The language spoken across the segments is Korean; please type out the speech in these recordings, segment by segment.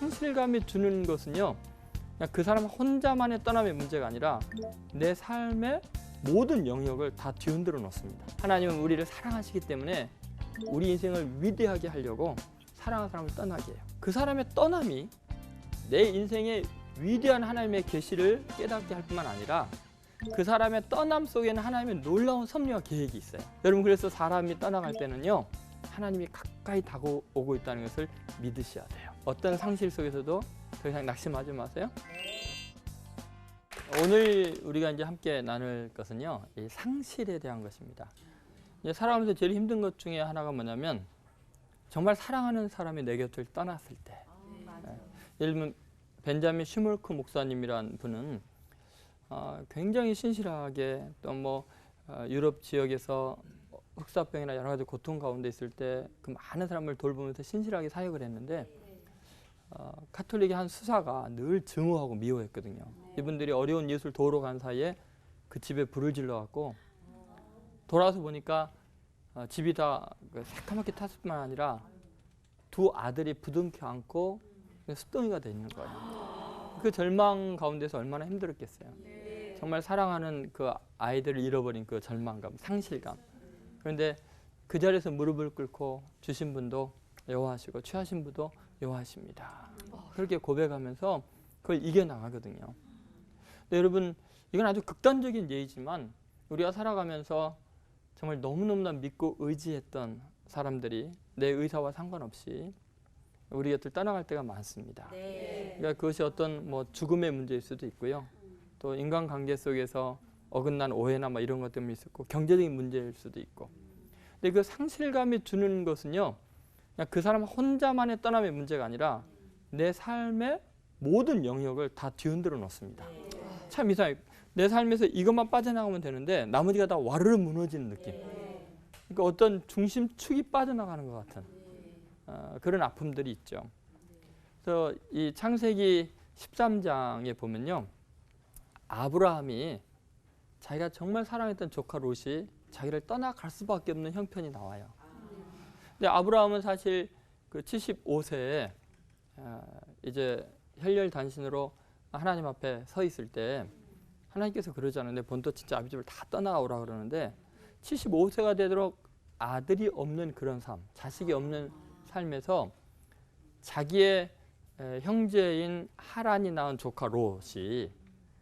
상실감이 주는 것은요, 그냥 그 사람 혼자만의 떠남의 문제가 아니라 내 삶의 모든 영역을 다 뒤흔들어 놓습니다. 하나님은 우리를 사랑하시기 때문에 우리 인생을 위대하게 하려고 사랑하는 사람을 떠나게 해요. 그 사람의 떠남이 내 인생의 위대한 하나님의 계시를 깨닫게 할 뿐만 아니라 그 사람의 떠남 속에는 하나님의 놀라운 섭리와 계획이 있어요. 여러분, 그래서 사람이 떠나갈 때는요, 하나님이 가까이 다가오고 있다는 것을 믿으셔야 돼요. 어떤 상실 속에서도 더 이상 낙심하지 마세요. 오늘 우리가 이제 함께 나눌 것은요, 이 상실에 대한 것입니다. 이제 살아가면서 제일 힘든 것 중에 하나가 뭐냐면 정말 사랑하는 사람이 내 곁을 떠났을 때. 예를 들면 벤자민 슈몰크 목사님이란 분은 굉장히 신실하게 또 뭐 유럽 지역에서 흑사병이나 여러 가지 고통 가운데 있을 때 그 많은 사람을 돌보면서 신실하게 사역을 했는데 카톨릭의 한 수사가 늘 증오하고 미워했거든요. 이분들이 어려운 이웃을 도우러 간 사이에 그 집에 불을 질러갖고 돌아와서 보니까 집이 다 새카맣게 탔을 뿐만 아니라 두 아들이 부둥켜 안고 습덩이가 돼 있는 거예요. 그 절망 가운데서 얼마나 힘들었겠어요. 정말 사랑하는 그 아이들을 잃어버린 그 절망감, 상실감. 그런데 그 자리에서 무릎을 꿇고 주신 분도 여호와시고 취하신 분도 여호와십니다. 그렇게 고백하면서 그걸 이겨나가거든요. 근데 여러분, 이건 아주 극단적인 예이지만 우리가 살아가면서 정말 너무너무나 믿고 의지했던 사람들이 내 의사와 상관없이 우리 곁을 떠나갈 때가 많습니다. 그러니까 그것이 어떤 뭐 죽음의 문제일 수도 있고요. 또 인간관계 속에서 어긋난 오해나 뭐 이런 것 때문에 있었고 경제적인 문제일 수도 있고. 근데 그 상실감이 주는 것은요, 그냥 그 사람 혼자만의 떠남의 문제가 아니라 내 삶의 모든 영역을 다 뒤흔들어 놓습니다. 참 이상해요. 내 삶에서 이것만 빠져나가면 되는데 나머지가 다 와르르 무너지는 느낌. 그러니까 어떤 중심축이 빠져나가는 것 같은 그런 아픔들이 있죠. 그래서 이 창세기 13장에 보면요, 아브라함이 자기가 정말 사랑했던 조카 롯이 자기를 떠나갈 수밖에 없는 형편이 나와요. 근데 아브라함은 사실 그 75세에 이제 혈혈단신으로 하나님 앞에 서 있을 때 하나님께서 그러잖아요. 내 본토 진짜 아비집을 다 떠나오라 그러는데 75세가 되도록 아들이 없는 그런 삶, 자식이 없는 삶에서 자기의 형제인 하란이 낳은 조카 롯이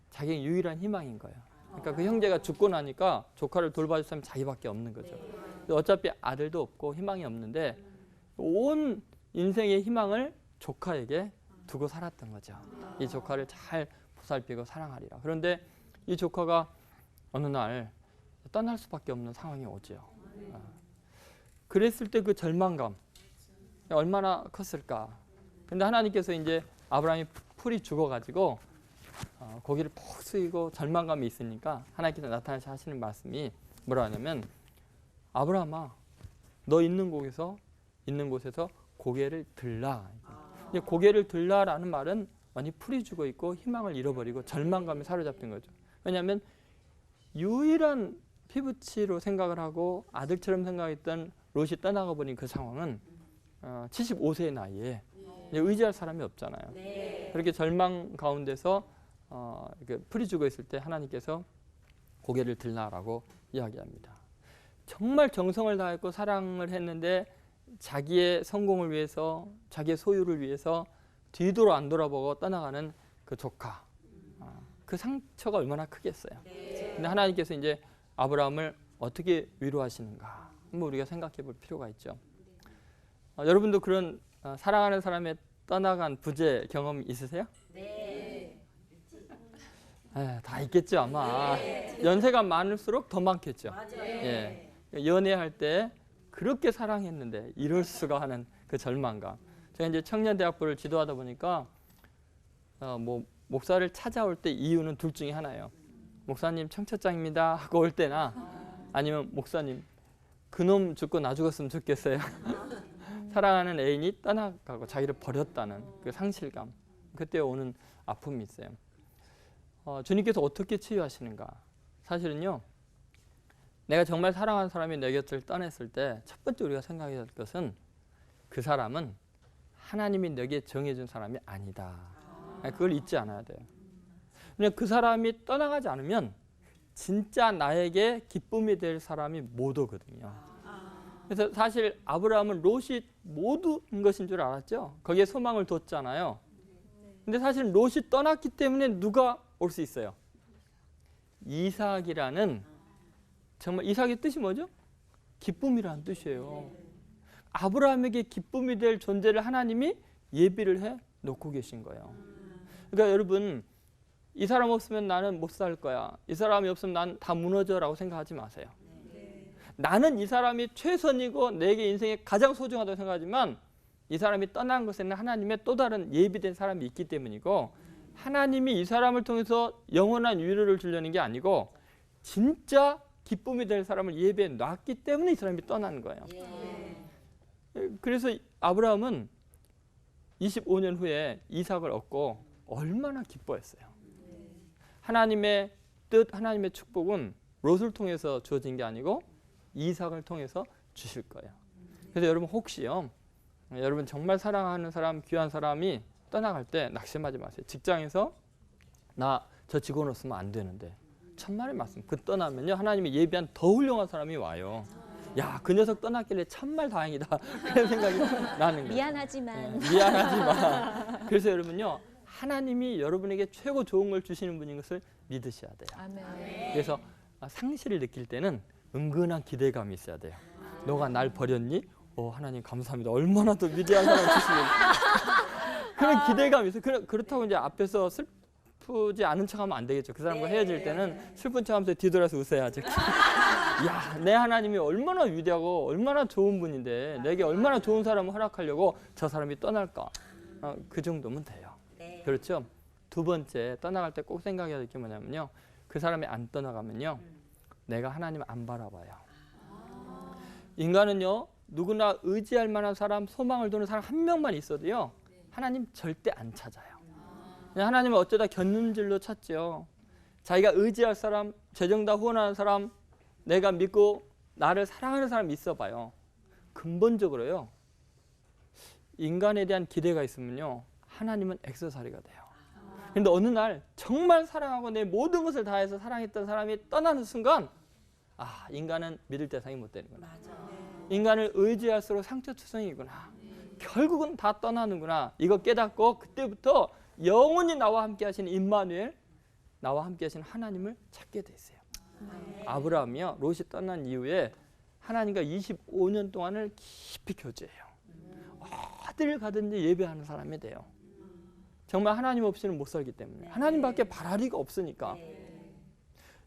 자기의 유일한 희망인 거예요. 그러니까 그 형제가 죽고 나니까 조카를 돌봐줄 사람이 자기밖에 없는 거죠. 어차피 아들도 없고 희망이 없는데 온 인생의 희망을 조카에게 두고 살았던 거죠. 이 조카를 잘 보살피고 사랑하리라. 그런데 이 조카가 어느 날 떠날 수밖에 없는 상황이 오죠. 그랬을 때 그 절망감 얼마나 컸을까. 근데 하나님께서 이제 아브라함이 풀이 죽어가지고 고개를 푹 숙이고 절망감이 있으니까 하나님께서 나타나셔 하시는 말씀이 뭐라 하냐면, 아브라함아, 너 있는 곳에서 고개를 들라. 이제 고개를 들라라는 말은 완전히 풀이 죽어 있고 희망을 잃어버리고 절망감에 사로잡힌 거죠. 왜냐하면 유일한 피부치로 생각을 하고 아들처럼 생각했던 롯이 떠나가 버린 그 상황은 75세의 나이에 의지할 사람이 없잖아요. 그렇게 절망 가운데서 이렇게 풀이 죽어 있을 때 하나님께서 고개를 들라라고 이야기합니다. 정말 정성을 다했고 사랑을 했는데 자기의 성공을 위해서, 자기의 소유를 위해서 뒤돌아 안 돌아보고 떠나가는 그 조카, 그 상처가 얼마나 크겠어요. 근데 하나님께서 이제 아브라함을 어떻게 위로하시는가 한번 우리가 생각해 볼 필요가 있죠. 여러분도 그런 사랑하는 사람의 떠나간 부재 경험 있으세요? 네. 다 있겠죠 아마. 연세가 많을수록 더 많겠죠. 예. 연애할 때 그렇게 사랑했는데 이럴 수가 하는 그 절망감. 제가 이제 청년대학부를 지도하다 보니까 뭐 목사를 찾아올 때 이유는 둘 중에 하나예요. 목사님 청첩장입니다 하고 올 때나 아니면 목사님 그놈 죽고 나 죽었으면 좋겠어요. 사랑하는 애인이 떠나가고 자기를 버렸다는 그 상실감, 그때 오는 아픔이 있어요. 주님께서 어떻게 치유하시는가? 사실은요, 내가 정말 사랑하는 사람이 내 곁을 떠났을 때 첫 번째 우리가 생각해야 할 것은 그 사람은 하나님이 내게 정해준 사람이 아니다. 그걸 잊지 않아야 돼요. 그냥 그 사람이 떠나가지 않으면 진짜 나에게 기쁨이 될 사람이 못 오거든요. 그래서 사실 아브라함은 롯이 모든 것인 줄 알았죠. 거기에 소망을 뒀잖아요. 근데 사실 롯이 떠났기 때문에 누가 올 수 있어요? 이삭이라는, 정말 이삭의 뜻이 뭐죠? 기쁨이라는 뜻이에요. 아브라함에게 기쁨이 될 존재를 하나님이 예비를 해 놓고 계신 거예요. 그러니까 여러분, 이 사람 없으면 나는 못 살 거야, 이 사람이 없으면 난 다 무너져 라고 생각하지 마세요. 나는 이 사람이 최선이고 내게 인생에 가장 소중하다고 생각하지만 이 사람이 떠난 것에는 하나님의 또 다른 예비된 사람이 있기 때문이고, 하나님이 이 사람을 통해서 영원한 위로를 주려는 게 아니고 진짜 기쁨이 될 사람을 예비해 놨기 때문에 이 사람이 떠나는 거예요. 그래서 아브라함은 25년 후에 이삭을 얻고 얼마나 기뻐했어요. 하나님의 뜻, 하나님의 축복은 롯을 통해서 주어진 게 아니고 이삭을 통해서 주실 거예요. 그래서 여러분, 혹시요, 여러분 정말 사랑하는 사람, 귀한 사람이 떠나갈 때 낙심하지 마세요. 직장에서 나 저 직원 없으면 안 되는데, 천만의 말씀, 그 떠나면요 하나님이 예비한 더 훌륭한 사람이 와요. 야, 그 녀석 떠났길래 참말 다행이다, 그런 생각이 나는 거예요. 미안하지만. 미안하지만. 그래서 여러분요, 하나님이 여러분에게 최고 좋은 걸 주시는 분인 것을 믿으셔야 돼요. 아멘. 그래서 상실을 느낄 때는 은근한 기대감이 있어야 돼요. 너가 날 버렸니? 하나님 감사합니다. 얼마나 더 위대한 사람 주시는 그런 기대감이 있어요. 그렇다고 이제 앞에서 슬프지 않은 척하면 안 되겠죠. 그 사람과 헤어질 때는 슬픈 척하면서 뒤돌아서 웃어야죠. 야, 내 하나님이 얼마나 위대하고 얼마나 좋은 분인데 내게 얼마나 좋은 사람을 허락하려고 저 사람이 떠날까. 그 정도면 돼요. 그렇죠? 두 번째, 떠나갈 때 꼭 생각해야 될 게 뭐냐면요, 그 사람이 안 떠나가면요 내가 하나님을 안 바라봐요. 인간은요 누구나 의지할 만한 사람, 소망을 두는 사람 한 명만 있어도요 하나님 절대 안 찾아요. 하나님은 어쩌다 견눈질로 찾죠. 자기가 의지할 사람, 재정다 후원하는 사람, 내가 믿고 나를 사랑하는 사람이 있어봐요. 근본적으로요 인간에 대한 기대가 있으면요 하나님은 액세서리가 돼요. 그런데 어느 날 정말 사랑하고 내 모든 것을 다해서 사랑했던 사람이 떠나는 순간, 인간은 믿을 대상이 못 되는구나. 인간을 의지할수록 상처투성이구나. 결국은 다 떠나는구나. 이거 깨닫고 그때부터 영원히 나와 함께 하시는 임마누엘, 나와 함께 하시는 하나님을 찾게 됐어요. 아브라함이요 롯이 떠난 이후에 하나님과 25년 동안을 깊이 교제해요. 어딜 가든지 예배하는 사람이 돼요. 정말 하나님 없이는 못 살기 때문에. 하나님밖에 바랄 리가 없으니까.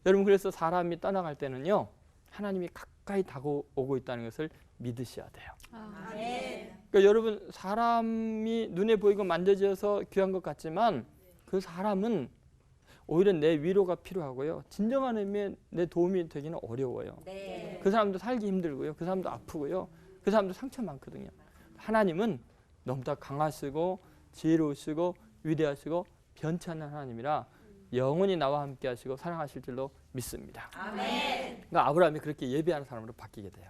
여러분, 그래서 사람이 떠나갈 때는요 하나님이 가까이 다가오고 있다는 것을 믿으셔야 돼요. 그러니까 여러분, 사람이 눈에 보이고 만져져서 귀한 것 같지만 그 사람은 오히려 내 위로가 필요하고요, 진정한 의미의 내 도움이 되기는 어려워요. 그 사람도 살기 힘들고요, 그 사람도 아프고요, 그 사람도 상처 많거든요. 하나님은 너무나 강하시고 지혜로우시고 위대하시고 변치 않는 하나님이라 영원히 나와 함께 하시고 사랑하실 줄로 믿습니다. 그러니까 아브라함이 그렇게 예배하는 사람으로 바뀌게 돼요.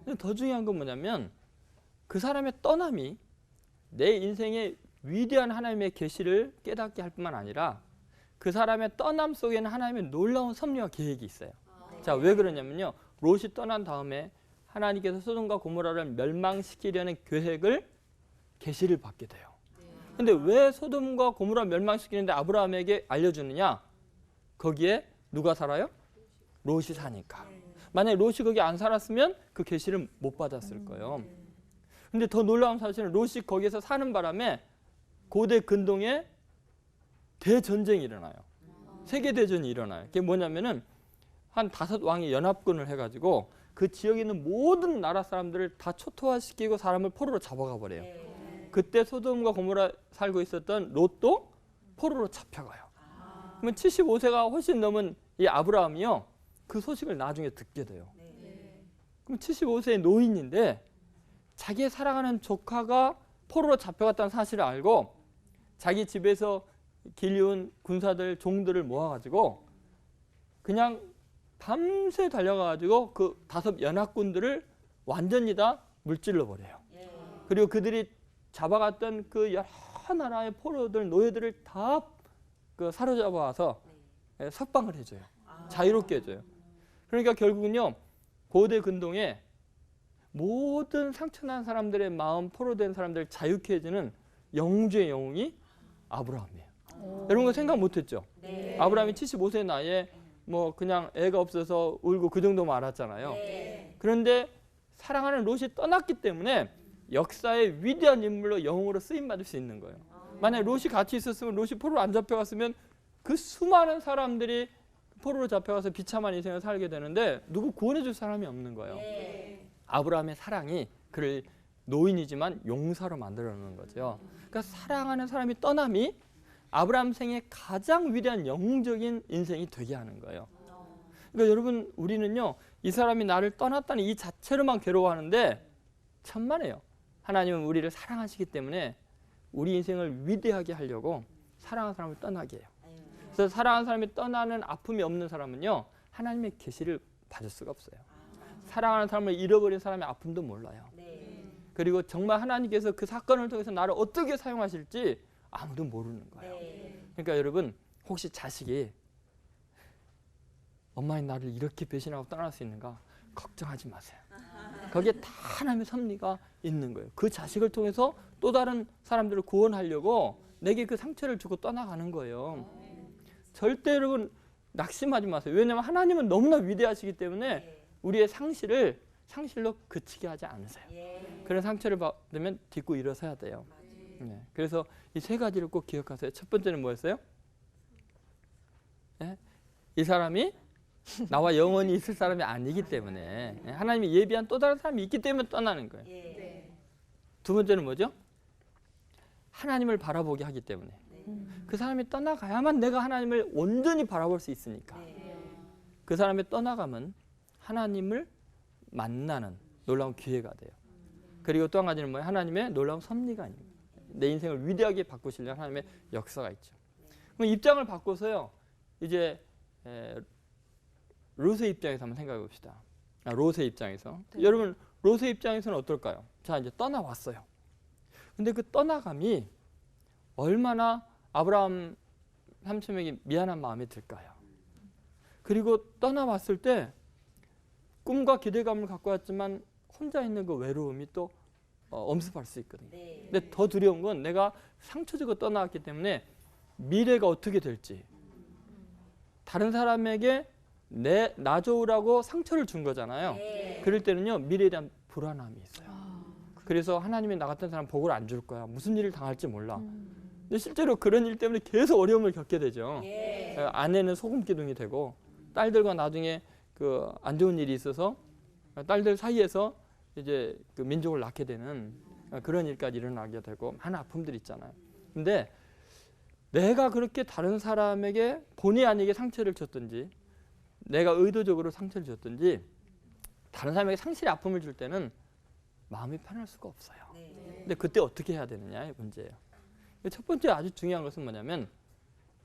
근데 더 중요한 건 뭐냐면 그 사람의 떠남이 내 인생의 위대한 하나님의 계시를 깨닫게 할 뿐만 아니라 그 사람의 떠남 속에는 하나님의 놀라운 섭리와 계획이 있어요. 자, 왜 그러냐면요, 롯이 떠난 다음에 하나님께서 소돔과 고모라를 멸망시키려는 계획을 계시를 받게 돼요. 근데 왜 소돔과 고모라 멸망시키는데 아브라함에게 알려주느냐? 거기에 누가 살아요? 롯이 사니까. 만약에 롯이 거기 안 살았으면 그 계시를 못 받았을 거예요. 근데 더 놀라운 사실은 롯이 거기서 사는 바람에 고대 근동에 대전쟁이 일어나요. 세계대전이 일어나요. 그게 뭐냐면은 한 5왕이 연합군을 해가지고 그 지역에 있는 모든 나라 사람들을 다 초토화시키고 사람을 포로로 잡아가 버려요. 그때 소돔과 고모라 살고 있었던 롯도 포로로 잡혀가요. 그러면 75세가 훨씬 넘은 이 아브라함이요 그 소식을 나중에 듣게 돼요. 그럼 75세의 노인인데 자기의 사랑하는 조카가 포로로 잡혀갔다는 사실을 알고 자기 집에서 길리온 군사들, 종들을 모아가지고 그냥 밤새 달려가가지고 그 5 연합군들을 완전히 다 물질러 버려요. 그리고 그들이 잡아갔던 그 여러 나라의 포로들, 노예들을 다 그 사로잡아와서 석방을 해줘요. 자유롭게 해줘요. 그러니까 결국은요, 고대 근동에 모든 상처난 사람들의 마음, 포로된 사람들을 자유케 해주는 영주의 영웅이 아브라함이에요. 여러분 그 생각 못했죠? 네. 아브라함이 75세 나이에 뭐 그냥 애가 없어서 울고 그 정도만 알았잖아요. 네. 그런데 사랑하는 롯이 떠났기 때문에 역사의 위대한 인물로 영웅으로 쓰임받을 수 있는 거예요. 만약에 롯이 같이 있었으면, 롯이 포로로 안 잡혀갔으면 그 수많은 사람들이 포로로 잡혀가서 비참한 인생을 살게 되는데 누구 구원해 줄 사람이 없는 거예요. 네. 아브라함의 사랑이 그를 노인이지만 용사로 만들어 놓는 거죠. 그러니까 사랑하는 사람이 떠남이 아브라함 생의 가장 위대한 영웅적인 인생이 되게 하는 거예요. 그러니까 여러분, 우리는요, 이 사람이 나를 떠났다는 이 자체로만 괴로워하는데 천만에요. 하나님은 우리를 사랑하시기 때문에 우리 인생을 위대하게 하려고 사랑하는 사람을 떠나게 해요. 그래서 사랑하는 사람이 떠나는 아픔이 없는 사람은요, 하나님의 계시를 받을 수가 없어요. 사랑하는 사람을 잃어버린 사람의 아픔도 몰라요. 그리고 정말 하나님께서 그 사건을 통해서 나를 어떻게 사용하실지 아무도 모르는 거예요. 그러니까 여러분, 혹시 자식이 엄마의 나를 이렇게 배신하고 떠날 수 있는가 걱정하지 마세요. 거기에 다 하나님의 섭리가 있는 거예요. 그 자식을 통해서 또 다른 사람들을 구원하려고 내게 그 상처를 주고 떠나가는 거예요. 절대 여러분 낙심하지 마세요. 왜냐하면 하나님은 너무나 위대하시기 때문에 우리의 상실로 그치게 하지 않으세요. 그런 상처를 받으면 딛고 일어서야 돼요. 네. 그래서 이 세 가지를 꼭 기억하세요. 첫 번째는 뭐였어요? 네? 이 사람이 나와 영원히 있을 사람이 아니기 때문에, 하나님이 예비한 또 다른 사람이 있기 때문에 떠나는 거예요. 두 번째는 뭐죠? 하나님을 바라보게 하기 때문에. 그 사람이 떠나가야만 내가 하나님을 온전히 바라볼 수 있으니까. 그 사람의 떠나감은 하나님을 만나는 놀라운 기회가 돼요. 그리고 또 한 가지는 뭐예요? 하나님의 놀라운 섭리가 아닙니다. 내 인생을 위대하게 바꾸시려는 하나님의 역사가 있죠. 그럼 입장을 바꿔서요, 이제 롯의 입장에서 한번 생각해 봅시다. 롯의 입장에서. 네. 여러분, 롯의 입장에서는 어떨까요? 자, 이제 떠나왔어요. 근데 그 떠나감이 얼마나 아브라함 삼촌에게 미안한 마음이 들까요? 그리고 떠나왔을 때 꿈과 기대감을 갖고 왔지만 혼자 있는 그 외로움이 또 엄습할 수 있거든요. 근데 더 두려운 건 내가 상처 주고 떠나왔기 때문에 미래가 어떻게 될지, 다른 사람에게 나 좋으라고 상처를 준 거잖아요. 그럴 때는요, 미래에 대한 불안함이 있어요. 그래서 하나님이 나 같은 사람 복을 안 줄 거야. 무슨 일을 당할지 몰라. 근데 실제로 그런 일 때문에 계속 어려움을 겪게 되죠. 아내는 소금 기둥이 되고, 딸들과 나중에 그 안 좋은 일이 있어서 딸들 사이에서 이제 그 민족을 낳게 되는 그런 일까지 일어나게 되고 많은 아픔들이 있잖아요. 근데 내가 그렇게 다른 사람에게 본의 아니게 상처를 줬든지, 내가 의도적으로 상처를 줬든지, 다른 사람에게 상실의 아픔을 줄 때는 마음이 편할 수가 없어요. 근데 그때 어떻게 해야 되느냐의 문제예요. 첫 번째 아주 중요한 것은 뭐냐면,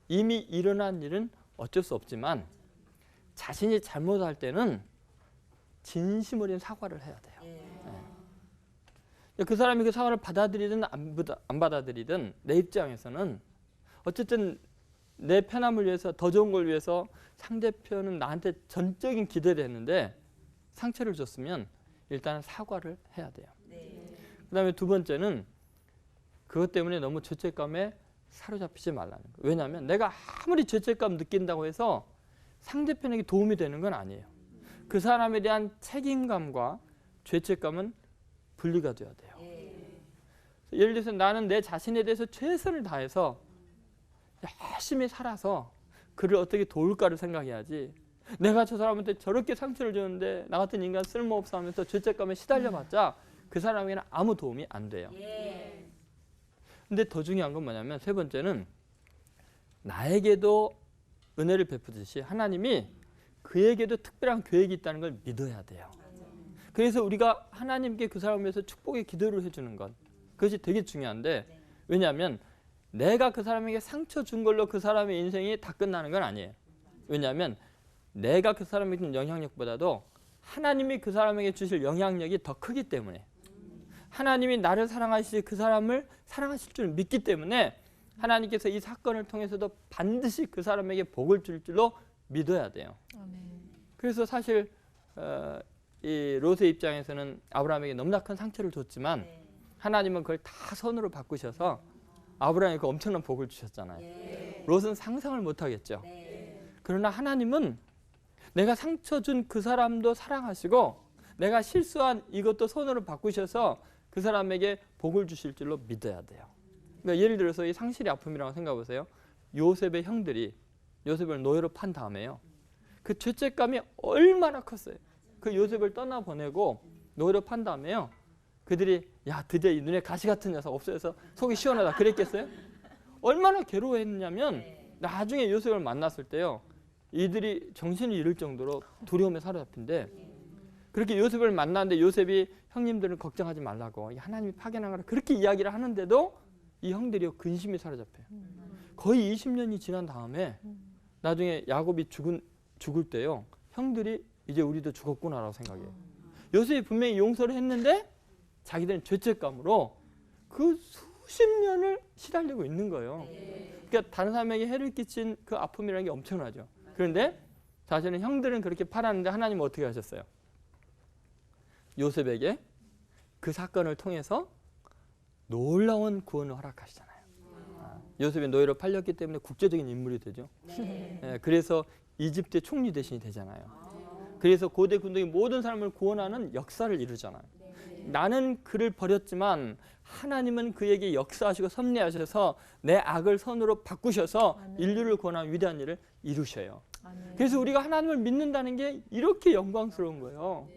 이미 일어난 일은 어쩔 수 없지만 자신이 잘못할 때는 진심 어린 사과를 해야 돼요. 그 사람이 그 사과를 받아들이든 안 받아들이든 내 입장에서는 어쨌든 내 편함을 위해서, 더 좋은 걸 위해서 상대편은 나한테 전적인 기대를 했는데 상처를 줬으면 일단은 사과를 해야 돼요. 그 다음에 두 번째는 그것 때문에 너무 죄책감에 사로잡히지 말라는 거예요. 왜냐하면 내가 아무리 죄책감 느낀다고 해서 상대편에게 도움이 되는 건 아니에요. 그 사람에 대한 책임감과 죄책감은 분리가 돼야 돼요. 예를 들어서 나는 내 자신에 대해서 최선을 다해서 열심히 살아서 그를 어떻게 도울까를 생각해야지, 내가 저 사람한테 저렇게 상처를 줬는데 나 같은 인간 쓸모없어 하면서 죄책감에 시달려봤자 그 사람에게는 아무 도움이 안 돼요. 근데 더 중요한 건 뭐냐면, 세 번째는 나에게도 은혜를 베푸듯이 하나님이 그에게도 특별한 계획이 있다는 걸 믿어야 돼요. 그래서 우리가 하나님께 그 사람을 위해서 축복의 기도를 해주는 것, 그것이 되게 중요한데, 왜냐하면 내가 그 사람에게 상처 준 걸로 그 사람의 인생이 다 끝나는 건 아니에요. 왜냐하면 내가 그 사람에게 준 영향력보다도 하나님이 그 사람에게 주실 영향력이 더 크기 때문에, 하나님이 나를 사랑하시지 그 사람을 사랑하실 줄 믿기 때문에 하나님께서 이 사건을 통해서도 반드시 그 사람에게 복을 줄 줄로 믿어야 돼요. 그래서 사실 이 롯의 입장에서는 아브라함에게 너무나 큰 상처를 줬지만 하나님은 그걸 다 선으로 바꾸셔서 아브라함에게 엄청난 복을 주셨잖아요. 롯은 상상을 못하겠죠. 그러나 하나님은 내가 상처 준 그 사람도 사랑하시고 내가 실수한 이것도 선으로 바꾸셔서 그 사람에게 복을 주실 줄로 믿어야 돼요. 그러니까 예를 들어서 이 상실의 아픔이라고 생각해 보세요. 요셉의 형들이 요셉을 노예로 판 다음에요. 그 죄책감이 얼마나 컸어요. 그 요셉을 떠나보내고 노예로 판 다음에요. 그들이 야 드디어 이 눈에 가시 같은 녀석 없어져서 속이 시원하다 그랬겠어요? 얼마나 괴로워했냐면 나중에 요셉을 만났을 때요. 이들이 정신을 잃을 정도로 두려움에 사로잡힌데 그렇게 요셉을 만났는데 요셉이 형님들은 걱정하지 말라고 하나님이 파견한 거라 그렇게 이야기를 하는데도 이 형들이 근심이 사로잡혀요. 거의 20년이 지난 다음에 나중에 야곱이 죽을 때요. 형들이 이제 우리도 죽었구나라고 생각해요. 요셉이 분명히 용서를 했는데 자기들은 죄책감으로 그 수십 년을 시달리고 있는 거예요. 그러니까 다른 사람에게 해를 끼친 그 아픔이라는 게 엄청나죠. 그런데 사실은 형들은 그렇게 팔았는데 하나님은 어떻게 하셨어요? 요셉에게 그 사건을 통해서 놀라운 구원을 허락하시잖아요. 요셉이 노예로 팔렸기 때문에 국제적인 인물이 되죠. 그래서 이집트의 총리 대신이 되잖아요. 그래서 고대 군대의 모든 사람을 구원하는 역사를 이루잖아요. 나는 그를 버렸지만 하나님은 그에게 역사하시고 섭리하셔서 내 악을 선으로 바꾸셔서 인류를 구원하는 위대한 일을 이루셔요. 그래서 우리가 하나님을 믿는다는 게 이렇게 영광스러운 거예요.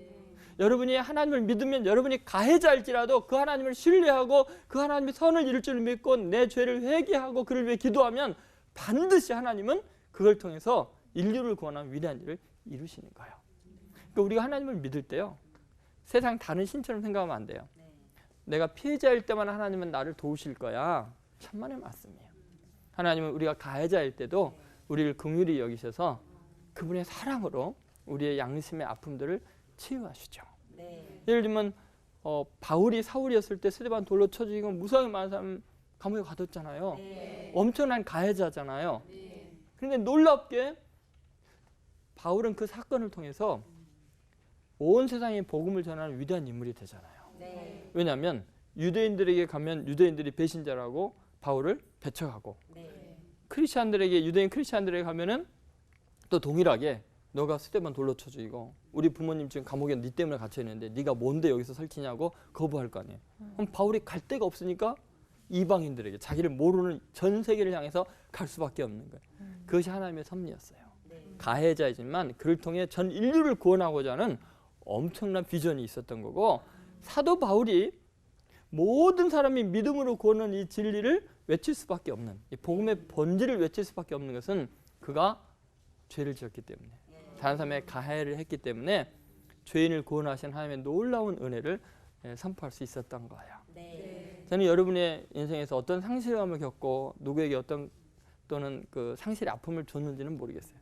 여러분이 하나님을 믿으면 여러분이 가해자일지라도 그 하나님을 신뢰하고 그 하나님이 선을 이룰 줄 믿고 내 죄를 회개하고 그를 위해 기도하면 반드시 하나님은 그걸 통해서 인류를 구원하는 위대한 일을 이루시는 거예요. 그러니까 우리가 하나님을 믿을 때요. 세상 다른 신처럼 생각하면 안 돼요. 내가 피해자일 때만 하나님은 나를 도우실 거야. 천만의 말씀이에요. 하나님은 우리가 가해자일 때도 우리를 긍휼히 여기셔서 그분의 사랑으로 우리의 양심의 아픔들을 치유하시죠. 예를 들면 바울이 사울이었을 때 스데반 돌로 쳐 죽이고 무수하게 많은 사람 감옥에 가뒀잖아요. 엄청난 가해자잖아요. 그런데 놀랍게 바울은 그 사건을 통해서 온 세상에 복음을 전하는 위대한 인물이 되잖아요. 왜냐하면 유대인들에게 가면 유대인들이 배신자라고 바울을 배척하고 크리스찬들에게 유대인 크리스찬들에게 가면은 또 동일하게 너가 스데반 돌로 쳐 죽이고 우리 부모님 지금 감옥에 네 때문에 갇혀 있는데 네가 뭔데 여기서 설치냐고 거부할 거 아니에요. 그럼 바울이 갈 데가 없으니까 이방인들에게 자기를 모르는 전 세계를 향해서 갈 수밖에 없는 거예요. 그것이 하나님의 섭리였어요. 가해자이지만 그를 통해 전 인류를 구원하고자 하는 엄청난 비전이 있었던 거고 사도 바울이 모든 사람이 믿음으로 구원하는 이 진리를 외칠 수밖에 없는 이 복음의 본질을 외칠 수밖에 없는 것은 그가 죄를 지었기 때문에 다른 사람의 가해를 했기 때문에 죄인을 구원하신 하나님의 놀라운 은혜를 선포할 수 있었던 거예요. 저는 여러분의 인생에서 어떤 상실감을 겪고 누구에게 어떤 또는 그 상실의 아픔을 줬는지는 모르겠어요.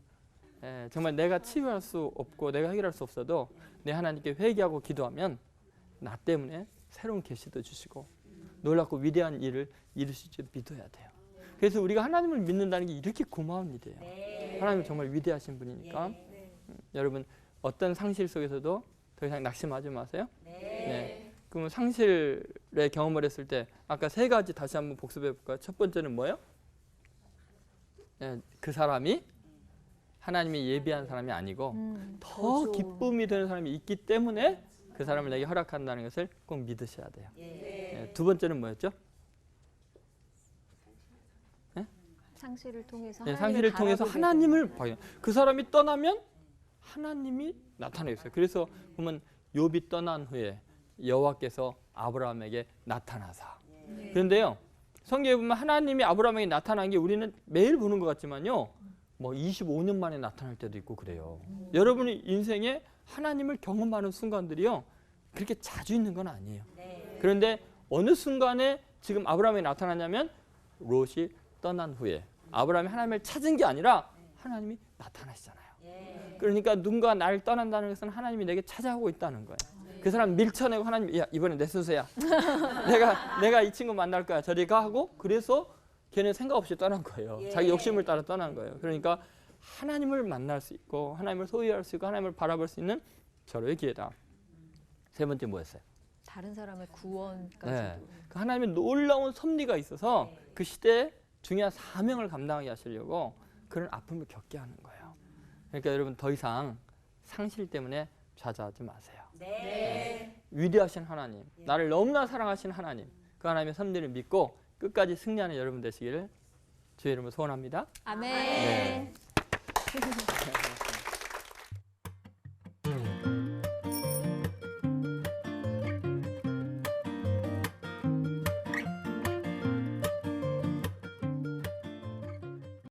정말 내가 치유할 수 없고 내가 해결할 수 없어도 내 하나님께 회개하고 기도하면 나 때문에 새로운 계시도 주시고 놀랍고 위대한 일을 이루실 줄 믿어야 돼요. 그래서 우리가 하나님을 믿는다는 게 이렇게 고마운 일이에요. 하나님은 정말 위대하신 분이니까 여러분 어떤 상실 속에서도 더 이상 낙심하지 마세요. 그럼 상실의 경험을 했을 때 아까 세 가지 다시 한번 복습해 볼까요? 첫 번째는 뭐예요? 그 사람이 하나님이 예비한 사람이 아니고 더 기쁨이 되는 사람이 있기 때문에 그 사람을 내게 허락한다는 것을 꼭 믿으셔야 돼요. 두 번째는 뭐였죠? 상실을 통해서 상실을 통해서 하나님을 발견. 그 사람이 떠나면 하나님이 나타나겠어요. 그래서 보면 욥이 떠난 후에 여호와께서 아브라함에게 나타나사. 그런데요. 성경에 보면 하나님이 아브라함에게 나타난 게 우리는 매일 보는 것 같지만요. 뭐 25년 만에 나타날 때도 있고 그래요. 여러분의 인생에 하나님을 경험하는 순간들이요. 그렇게 자주 있는 건 아니에요. 그런데 어느 순간에 지금 아브라함이 나타나냐면 롯이 떠난 후에 아브라함이 하나님을 찾은 게 아니라 하나님이 나타나시잖아요. 그러니까 누군가 나를 떠난다는 것은 하나님이 내게 찾아오고 있다는 거예요. 그 사람 밀쳐내고 하나님, 야 이번에 내 순서야. 내가 이 친구 만날 거야. 저리 가 하고 그래서 걔는 생각 없이 떠난 거예요. 자기 욕심을 따라 떠난 거예요. 그러니까 하나님을 만날 수 있고 하나님을 소유할 수 있고 하나님을 바라볼 수 있는 절호의 기회다. 세 번째 뭐였어요? 다른 사람의 구원까지도. 네. 그 하나님의 놀라운 섭리가 있어서 그 시대에 중요한 사명을 감당하게 하시려고 그런 아픔을 겪게 하는 거예요. 그러니까 여러분 더 이상 상실 때문에 좌절하지 마세요. 네. 위대하신 하나님, 나를 너무나 사랑하신 하나님, 그 하나님의 섭리를 믿고 끝까지 승리하는 여러분 되시기를 주의 이름으로 소원합니다. 아멘. 네.